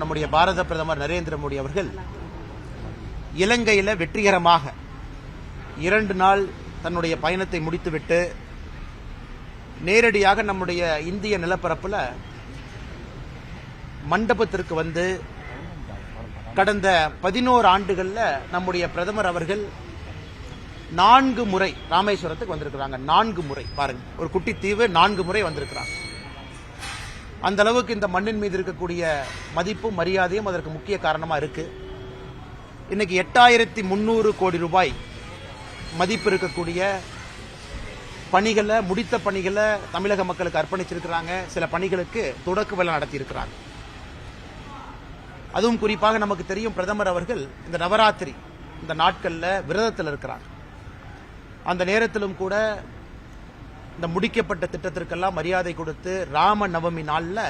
நம்முடைய பாரத பிரதமர் நரேந்திர மோடி அவர்கள் இலங்கையில் வெற்றிகரமாக 2 நாள் தன்னுடைய பயணத்தை முடித்துவிட்டு நேரடியாக நம்முடைய இந்திய நிலப்பரப்பில் மண்டபத்திற்கு வந்து கடந்த 11 ஆண்டுகளில் நம்முடைய பிரதமர் அவர்கள் 4 முறை ராமேஸ்வரத்துக்கு வந்திருக்கிறாங்க. 4 முறை பாருங்க, ஒரு குட்டி தீவு 4 முறை வந்திருக்கிறாங்க. அந்த அளவுக்கு இந்த மண்ணின் மீது இருக்கக்கூடிய மதிப்பும் மரியாதையும் அதற்கு முக்கிய காரணமா இருக்கு. இன்னைக்கு 8300 கோடி ரூபாய் மதிப்பு இருக்கக்கூடிய பணிகளை, முடித்த பணிகளை தமிழக மக்களுக்கு அர்ப்பணிச்சிருக்கிறாங்க. சில பணிகளுக்கு தொடக்க விழா நடத்தி இருக்கிறாங்க. அதுவும் குறிப்பாக நமக்கு தெரியும், பிரதமர் அவர்கள் இந்த நவராத்திரி இந்த நாட்கள்ல விரதத்தில் இருக்கிறார். அந்த நேரத்திலும் கூட இந்த முடிக்கப்பட்ட திட்டத்திற்கெல்லாம் மரியாதை கொடுத்து ராம நவமி நாளில்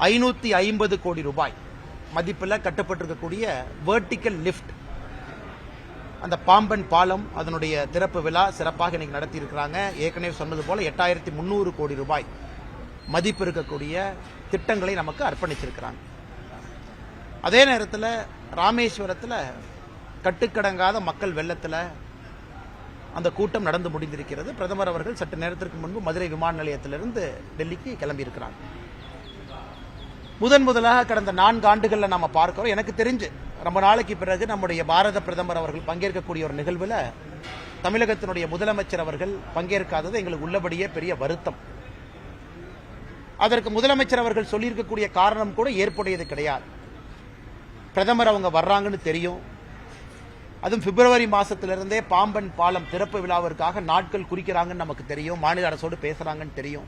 550 கோடி ரூபாய் மதிப்பில் கட்டப்பட்டிருக்கக்கூடிய வெர்டிக்கல் லிஃப்ட், அந்த பாம்பன் பாலம், அதனுடைய திறப்பு விழா சிறப்பாக இன்னைக்கு நடத்தி இருக்கிறாங்க. ஏற்கனவே சொன்னது போல 8300 கோடி ரூபாய் மதிப்பு இருக்கக்கூடிய திட்டங்களை நமக்கு அர்ப்பணிச்சிருக்கிறாங்க. அதே நேரத்தில் ராமேஸ்வரத்தில் கட்டுக்கடங்காத மக்கள் வெள்ளத்தில் அந்த கூட்டம் நடந்து முடிந்திருக்கிறது. பிரதமர் அவர்கள் சற்று நேரத்திற்கு முன்பு மதுரை விமான நிலையத்திலிருந்து டெல்லிக்கு கிளம்பி இருக்கிறாங்க. முதலாக கடந்த 4 ஆண்டுகளில் நாம பார்க்கிறோம். எனக்கு தெரிஞ்சு ரொம்ப நாளைக்கு பிறகு நம்முடைய பாரத பிரதமர் அவர்கள் பங்கேற்கக்கூடிய ஒரு நிகழ்வில் தமிழகத்தினுடைய முதலமைச்சர் அவர்கள் பங்கேற்காதது எங்களுக்கு உள்ளபடியே பெரிய வருத்தம். அதற்கு முதலமைச்சர் அவர்கள் சொல்லியிருக்கக்கூடிய காரணம் கூட ஏற்புடையது கிடையாது. பிரதமர் அவங்க வர்றாங்கன்னு தெரியும். அதுவும் பிப்ரவரி மாசத்திலிருந்தே பாம்பன் பாலம் திறப்பு விழாவிற்காக நாட்கள் குறிக்கிறாங்கன்னு நமக்கு தெரியும். மாநில அரசோடு பேசுறாங்கன்னு தெரியும்.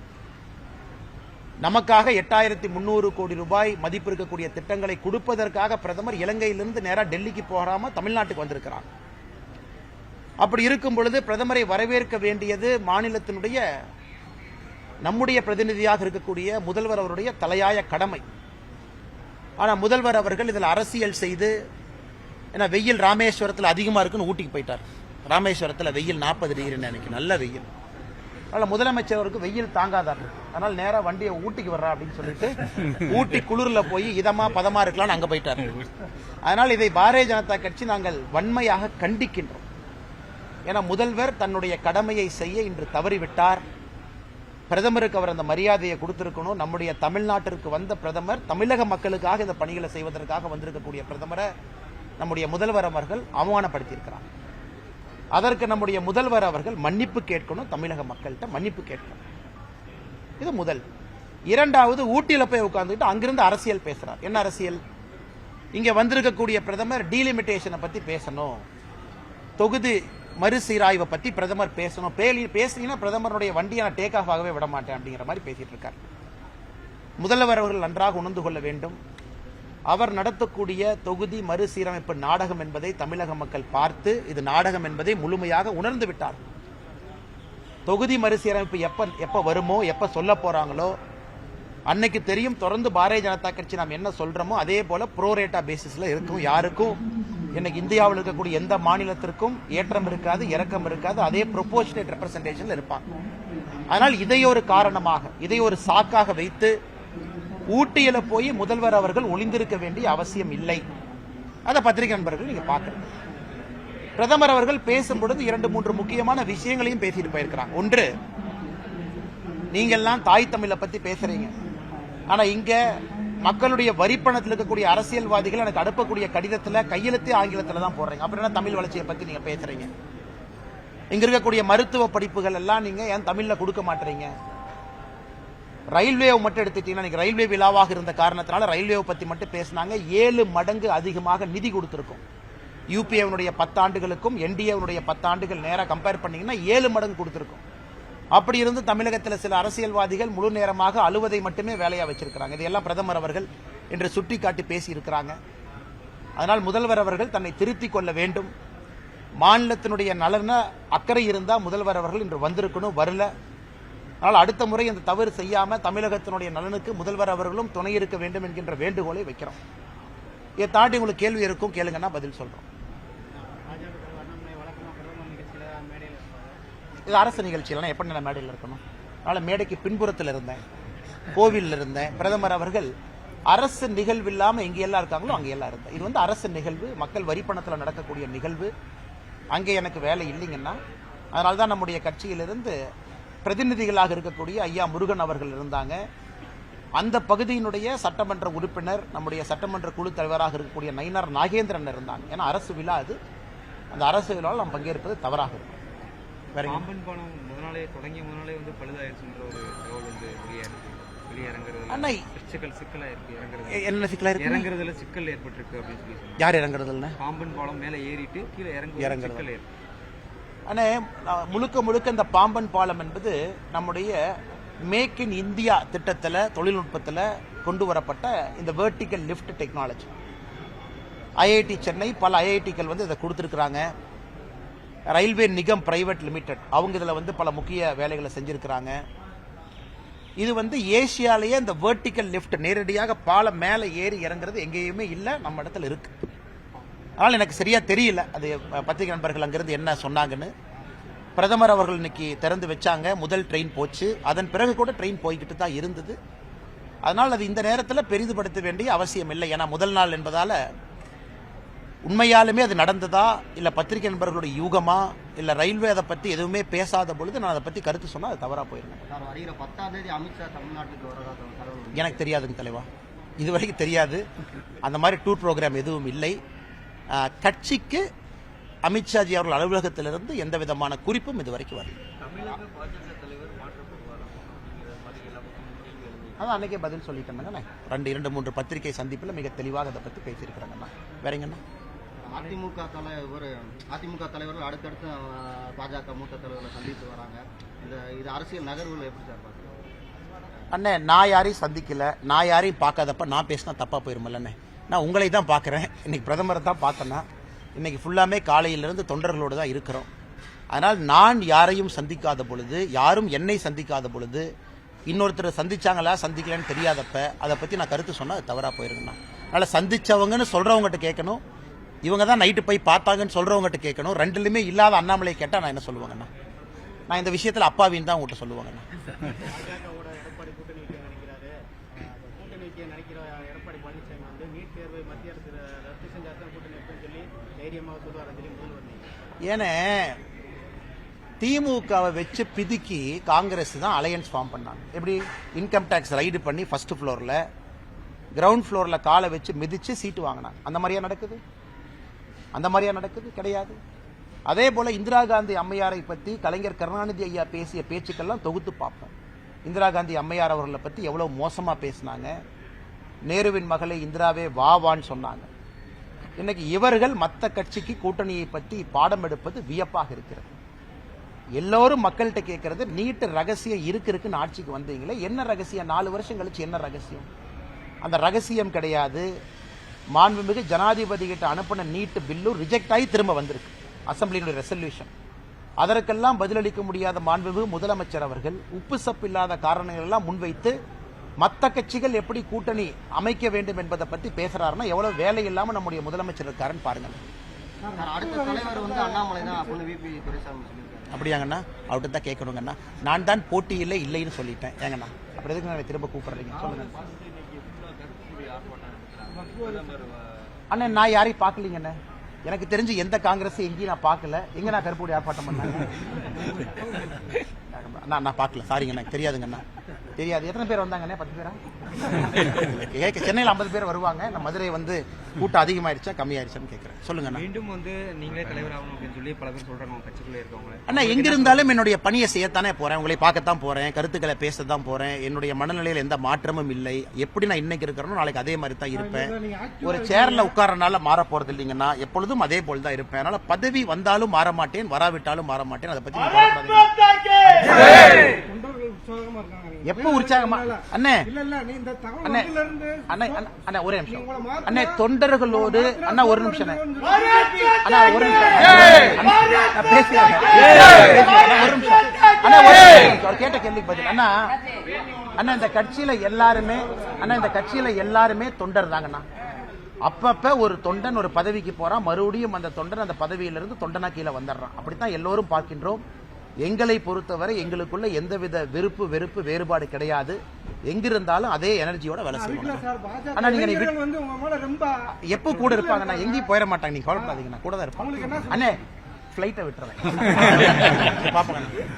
நமக்காக 8300 கோடி ரூபாய் மதிப்பு இருக்கக்கூடிய திட்டங்களை கொடுப்பதற்காக பிரதமர் இலங்கையிலிருந்து நேராக டெல்லிக்கு போகாம தமிழ்நாட்டுக்கு வந்திருக்கிறார். அப்படி இருக்கும் பொழுது பிரதமரை வரவேற்க வேண்டியது மாநிலத்தினுடைய நம்முடைய பிரதிநிதியாக இருக்கக்கூடிய முதல்வர் அவருடைய தலையாய கடமை. ஆனால் முதல்வர் அவர்கள் இதில் அரசியல் செய்து, ஏன்னா வெயில் ராமேஸ்வரத்தில் அதிகமாக இருக்குன்னு ஊட்டிக்கு போயிட்டார். ராமேஸ்வரத்தில் வெயில் 40 டிகிரி நினைக்கு, நல்ல வெயில். அதனால் முதலமைச்சருக்கு வெயில் தாங்காதார். அதனால் நேராக வண்டியை ஊட்டிக்கு வர்றா அப்படின்னு சொல்லிட்டு ஊட்டி குளிரில் போய் இதமா பதமா இருக்கலாம்னு அங்கே போயிட்டார். அதனால் இதை பாரதிய ஜனதா கட்சி நாங்கள் வன்மையாக கண்டிக்கின்றோம். ஏன்னா முதல்வர் தன்னுடைய கடமையை செய்ய இன்று தவறிவிட்டார். பிரதமருக்கு அவர் அந்த மரியாதையை கொடுத்திருக்கணும். நம்முடைய தமிழ்நாட்டிற்கு வந்த பிரதமர் தமிழக மக்களுக்காக இந்த பணிகளை செய்வதற்காக வந்திருக்கக்கூடிய பிரதமரை நம்முடைய முதல்வர் அவர்கள் அவமானப்படுத்தியிருக்கிறார். அதற்கு நம்முடைய முதல்வர் அவர்கள் மன்னிப்பு கேட்கணும், தமிழக மக்கள்கிட்ட மன்னிப்பு கேட்கணும். இது முதல். இரண்டாவது, ஊட்டியில போய் உட்கார்ந்துட்டு அங்கிருந்து அரசியல் பேசுறார். என்ன அரசியல்? இங்க வந்திருக்கக்கூடிய பிரதமர் டீலிமிட்டேஷனை பத்தி பேசணும், தொகுதி மறுசீராய்வை பத்தி பிரதமர் பேசணும். பேசினீங்கன்னா பிரதமருடைய வண்டியை நான் டேக் ஆஃப் ஆகவே விட மாட்டேன் அப்படிங்கிற மாதிரி பேசிட்டு இருக்கார். முதல்வர் அவர்கள் நன்றாக உணர்ந்து கொள்ள வேண்டும். அவர் நடத்தக்கூடிய தொகுதி மறுசீரமைப்பு நாடகம் என்பதை தமிழக மக்கள் பார்த்து இது நாடகம் என்பதை முழுமையாக உணர்ந்து விட்டார். தொகுதி மறுசீரமைப்பு எப்ப வருமோ, எப்ப சொல்ல போறாங்களோ அன்னைக்கு தெரியும். தொடர்ந்து பாரதிய ஜனதா கட்சி நாம் என்ன சொல்றோமோ அதே போல ப்ரோரேட்டா பேசிஸ்ல இருக்கும். யாருக்கும் இன்னைக்கு இந்தியாவில் இருக்கக்கூடிய எந்த மாநிலத்திற்கும் ஏற்றம் இருக்காது, இறக்கம் இருக்காது. அதே ப்ரொபோர்ஷனேட் ரெப்ரசன்டேஷன்ல இருப்பாங்க. ஆனால் இதை ஒரு காரணமாக, இதை ஒரு சாக்காக வைத்து ஊட்டியில போய் முதல்வர் அவர்கள் ஒளிந்திருக்க வேண்டிய அவசியம் இல்லை. அதை பத்திரிகை நண்பர்கள் நீங்க பாக்குறீங்க. பிரதமர் அவர்கள் பேசும்பொழுது 2-3 முக்கியமான விஷயங்களையும் பேசிட்டு போயிருக்கிறாங்க. ஒன்று, நீங்கெல்லாம் தாய் தமிழை பத்தி பேசுறீங்க, ஆனா இங்க மக்களுடைய வரிப்பணத்தில் இருக்கக்கூடிய அரசியல்வாதிகள் எனக்கு அனுப்பக்கூடிய கடிதத்துல கையெழுத்தே ஆங்கிலத்துல தான் போடுறீங்க. அப்படின்னா தமிழ் வளர்ச்சியை பத்தி நீங்க பேசுறீங்க. இங்க இருக்கக்கூடிய மருத்துவ படிப்புகள் எல்லாம் நீங்க ஏன் தமிழ்ல கொடுக்க மாட்டீங்க? ரயில்வே மட்டும் எடுத்துட்டீங்கன்னா, ரயில்வே விழாவாக இருந்த காரணத்தினால ரயில்வே பத்தி மட்டும் பேசினாங்க. 7 மடங்கு அதிகமாக நிதி கொடுத்திருக்கும். யூபிஏனுடைய 10 ஆண்டுகளுக்கும் என்டிஏனுடைய 10 ஆண்டுகள் நேராக கம்பேர் பண்ணீங்கன்னா 7 மடங்கு கொடுத்திருக்கும். அப்படி இருந்து தமிழகத்தில் சில அரசியல்வாதிகள் முழு நேரமாக அலுவதை மட்டுமே வேலையா வச்சிருக்கிறாங்க. இதையெல்லாம் பிரதமர் அவர்கள் இன்று சுட்டிக்காட்டி பேசி இருக்கிறாங்க. அதனால் முதல்வர் அவர்கள் தன்னை திருத்திக் கொள்ள வேண்டும். மாநிலத்தினுடைய நலன அக்கறை இருந்தா முதல்வர் அவர்கள் இன்று வந்திருக்கணும், வரல. ஆனால் அடுத்த முறை இந்த தவறு செய்யாம தமிழகத்தினுடைய நலனுக்கு முதல்வர் அவர்களும் துணை இருக்க வேண்டும் என்கின்ற வேண்டுகோளை வைக்கிறோம். இதை தாண்டி உங்களுக்கு கேள்வி இருக்கும், கேளுங்கன்னா பதில் சொல்றோம். இது அரசு நிகழ்ச்சியில எப்படி நான் மேடையில் இருக்கணும்? அதனால மேடைக்கு பின்புறத்தில் இருந்தேன், கோவிலில் இருந்தேன். பிரதமர் அவர்கள் அரசு நிகழ்வு இல்லாம எங்க எல்லாம் இருக்காங்களோ அங்க எல்லாம் இருந்தா. இது வந்து அரசு நிகழ்வு, மக்கள் வரி பணத்துல நடக்கக்கூடிய நிகழ்வு. அங்கே எனக்கு வேலை இல்லைங்கன்னா அதனால்தான் நம்முடைய கட்சியிலிருந்து பிரதிநிதிகளாக இருக்கக்கூடிய ஐயா முருகன் அவர்கள் இருந்தாங்க. அந்த பகுதியினுடைய சட்டமன்ற உறுப்பினர், நம்முடைய சட்டமன்ற குழு தலைவராக இருக்கக்கூடிய நயினார் நாகேந்திரன் இருந்தாங்க. ஏன்னா அரசு விழா அது, அந்த அரசு விழாவில் நாம் பங்கேற்பது தவறாக இருக்கும். பாம்பன் பாலம் தொடங்கிய முதனாலே வந்து பழுதாயிருச்சுன்ற ஒரு தகவல் வந்து என்ன சிக்கலா இருக்கு, இறங்குறதுல சிக்கல் ஏற்பட்டிருக்கு அப்படின்னு சொல்லி. யார் இறங்குறதுல? பாம்பன் பாலம் மேல ஏறிட்டு கீழே இறங்குறது. ஆனா முழுக்க முழுக்க இந்த பாம்பன் பாலம் என்பது நம்முடைய மேக் இன் இந்தியா திட்டத்தில் தொழில்நுட்பத்தில் கொண்டு வரப்பட்ட இந்த vertical lift technology. IIT Chennai பல ஐஐடிக்கள் வந்து இதை கொடுத்துருக்குறாங்க. ரயில்வே நிகம் பிரைவேட் லிமிடெட் அவங்க இதில் வந்து பல முக்கிய வேலைகளை செஞ்சிருக்கிறாங்க. இது வந்து ஏசியாலேயே இந்த வெர்டிக்கல் லிஃப்ட் நேரடியாக பாலம் மேலே ஏறி இறங்குறது எங்கேயுமே இல்லை, நம்ம இடத்துல இருக்கு. அதனால் எனக்கு சரியா தெரியல அது பத்திரிகை நண்பர்கள் அங்கிருந்து என்ன சொன்னாங்கன்னு. பிரதமர் அவர்கள் இன்னைக்கு திறந்து வச்சாங்க, முதல் ட்ரெயின் போச்சு, அதன் பிறகு கூட ட்ரெயின் போய்கிட்டு தான் இருந்தது. அதனால் அது இந்த நேரத்தில் பெரிதுபடுத்த வேண்டிய அவசியம் இல்லை. ஏன்னா முதல் நாள் என்பதால உண்மையாலுமே அது நடந்ததா இல்லை பத்திரிகை நண்பர்களுடைய யூகமா இல்லை ரயில்வே அதை பற்றி எதுவுமே பேசாத பொழுது நான் அதை பற்றி கருத்து சொன்னால் அது தவறாக போயிருந்தேன். எனக்கு தெரியாதுங்க தலைவா, இதுவரைக்கும் தெரியாது. அந்த மாதிரி டூர் ப்ரோக்ராம் எதுவும் இல்லை. கட்சிக்கு அமித்ஷாஜி அவர்கள் அலுவலகத்திலிருந்து எந்த விதமான குறிப்பும் இதுவரைக்கும் வரல. அதான் அன்னைக்கே பதில் சொல்லிட்டேன். 2-3 பத்திரிகை சந்திப்பில் மிக தெளிவாக அதை பற்றி பேசியிருக்கிறாங்கண்ணா. வேறங்கண்ணா, அதிமுக தலைவர்கள் அடுத்தடுத்து பாஜக மூத்த தலைவர்களை சந்தித்து வராங்க. இது அரசியல் நகர்வுகள் எப்படி சார் பார்க்குறீங்க? அண்ணே, நான் யாரையும் சந்திக்கல, நான் யாரையும் பார்க்காதப்ப நான் பேசினா தப்பா போயிருமில்லண்ணே. நான் உங்களை தான் பார்க்குறேன், இன்னைக்கு பிரதமரை தான் பார்த்தேன்னா. இன்னைக்கு ஃபுல்லாமே காலையிலிருந்து தொண்டர்களோடு தான் இருக்கிறோம். அதனால் நான் யாரையும் சந்திக்காத பொழுது, யாரும் என்னை சந்திக்காத பொழுது, இன்னொருத்தர் சந்திச்சாங்களா சந்திக்கலன்னு தெரியாதப்ப அதை பற்றி நான் கருத்து சொன்னால் அது தவறாக போயிருங்கண்ணா. அதனால் சந்திச்சவங்கன்னு சொல்கிறவங்ககிட்ட கேட்கணும், இவங்க தான் நைட்டு போய் பார்த்தாங்கன்னு சொல்கிறவங்ககிட்ட கேட்கணும். ரெண்டுலையுமே இல்லாத அண்ணாமலை கேட்டால் நான் என்ன சொல்லுவாங்கண்ணா? நான் இந்த விஷயத்தில் அப்பாவின்னு தான் உங்கள்கிட்ட சொல்லுவாங்கண்ணா. ஏன்னா திமுகவை வச்சு பிதுக்கி காங்கிரஸ் தான் அலையன்ஸ் ஃபார்ம் பண்ணாங்க. எப்படி இன்கம் டேக்ஸ் ரைடு பண்ணி ஃபர்ஸ்ட் ஃப்ளோரில் கிரவுண்ட் ஃப்ளோரில் காலை வச்சு மிதிச்சு சீட்டு வாங்கினாங்க. அந்த மாதிரியா நடக்குது? அந்த மாதிரியா நடக்குது? கிடையாது. அதே போல இந்திரா காந்தி அம்மையாரை பற்றி கலைஞர் கருணாநிதி ஐயா பேசிய பேச்சுக்கெல்லாம் தொகுத்து பார்ப்போம். இந்திரா காந்தி அம்மையார் அவர்களை பற்றி எவ்வளவு மோசமா பேசினாங்க. நேருவின் மகளை இந்திராவே வாவான்னு சொன்னாங்க. இன்னைக்கு இவர்கள் மற்ற கட்சிக்கு கூட்டணியை பற்றி பாடம் எடுப்பது வியப்பாக இருக்கிறது. எல்லோரும் மக்கள்கிட்ட கேட்கறது நீட் ரகசியம் இருக்குன்னு ஆட்சிக்கு வந்தீங்களே, என்ன ரகசியம்? 4 வருஷம் கழிச்சு என்ன ரகசியம்? அந்த ரகசியம் கிடையாது. மாண்புமிகு ஜனாதிபதி கிட்ட அனுப்பின நீட் பில்லு ரிஜெக்ட் ஆகி திரும்ப வந்திருக்கு, அசம்பிளியினுடைய ரெசல்யூஷன். அதற்கெல்லாம் பதிலளிக்க முடியாத மாண்புமிகு முதலமைச்சர் அவர்கள் உப்பு சப்பு இல்லாத காரணங்கள் எல்லாம் முன்வைத்து மற்ற கட்சிகள் எப்படி கூட்டணி அமைக்க வேண்டும் என்பதை பத்தி பேசுறாருன்னா எவ்வளவு வேலை இல்லாம நம்முடைய முதலமைச்சர் இருக்காருன்னு பாருங்க. அப்படியாங்கண்ணா, அவர்கிட்ட தான் கேட்கணுங்கண்ணா. நான் தான் போட்டியில் இல்லைன்னு சொல்லிட்டேன். ஏங்கண்ணா அப்புறம் எதுக்கு நான் திரும்ப கூப்பிடுறீங்க சொல்லுங்க. அண்ணா நான் யாரையும் பார்க்கலீங்கண்ணே, எனக்கு தெரிஞ்சு எந்த காங்கிரஸ் எங்கேயும் நான் பார்க்கல. எங்க நான் கருப்பூடி ஆர்ப்பாட்டம் பண்ணாங்க? நான் பார்க்கல, சாரிங்கண்ணா, தெரியாதுங்கண்ணா, தெரியாது. எத்தனை பேர் வந்தாங்கண்ணே? 10 பேரா? சென்னையில் 50 பேர் வருவாங்க. நம்ம மதுரை வந்து கூட்டம் அதிகமாயிடுச்சா கம்மியாயிடுச்சான்னு கேட்கறேன். சொல்லுங்க. மீண்டும் வந்து நீங்களே தலைவர் ஆகணும் அப்படின்னு சொல்லி பல பேர் சொல்றாங்க கட்சிக்குள்ள இருக்கவங்க. அண்ணா எங்க இருந்தாலும் என்னுடைய பணியை செய்யத்தானே போறேன், உங்களை பார்க்கத்தான் போறேன், கருத்துக்களை பேசத்தான் போறேன். என்னுடைய மனநிலையில் எந்த மாற்றமும் இல்லை. எப்படி நான் இன்னைக்கு இருக்கிறேனோ நாளைக்கு அதே மாதிரி தான் இருப்பேன். ஒரு சேர்ல உட்காரனால மாற போறது இல்லைங்கன்னா எப்பொழுதும் அதே போல் தான் இருப்பேன். அதனால பதவி வந்தாலும் மாற மாட்டேன், வராவிட்டாலும் மாற மாட்டேன். அதை பத்தி எப்ப உற்சாகமா அண்ணே அண்ணா ஒரே நிமிஷம் அண்ணே, தொண்டர்களோடு அண்ணா ஒரு நிமிஷம் அண்ணா, ஒரு நிமிஷம் பேசுறேன் ஒரு நிமிஷம் அண்ணா, ஒரு கேட்ட கேள்விக்கு பதில். அண்ணா அண்ணா இந்த கட்சியில எல்லாருமே இந்த கட்சியில எல்லாருமே தொண்டர் தாங்கண்ணா. அப்பப்ப ஒரு தொண்டன் ஒரு பதவிக்கு போறான், மறுபடியும் அந்த தொண்டன் அந்த பதவியிலிருந்து தொண்டனா கீழே வந்துடுறான். அப்படித்தான் எல்லோரும் பார்க்கின்றோம். எங்களை பொறுத்தவரை எங்களுக்குள்ள எந்தவித விருப்பு வெறுப்பு வேறுபாடு கிடையாது. எங்கிருந்தாலும் அதே எனர்ஜியோட வேலை செய்யணும். ஆனா நீங்க எப்போ கூட இருப்பாங்க, நான் எங்கேயும் போயிட மாட்டாங்க, நீங்க கவலைப்படாதீங்க, நான் கூட தான் இருப்பேன். அண்ணே ஃபிளைட்டை விட்டுறேன் பாப்பா.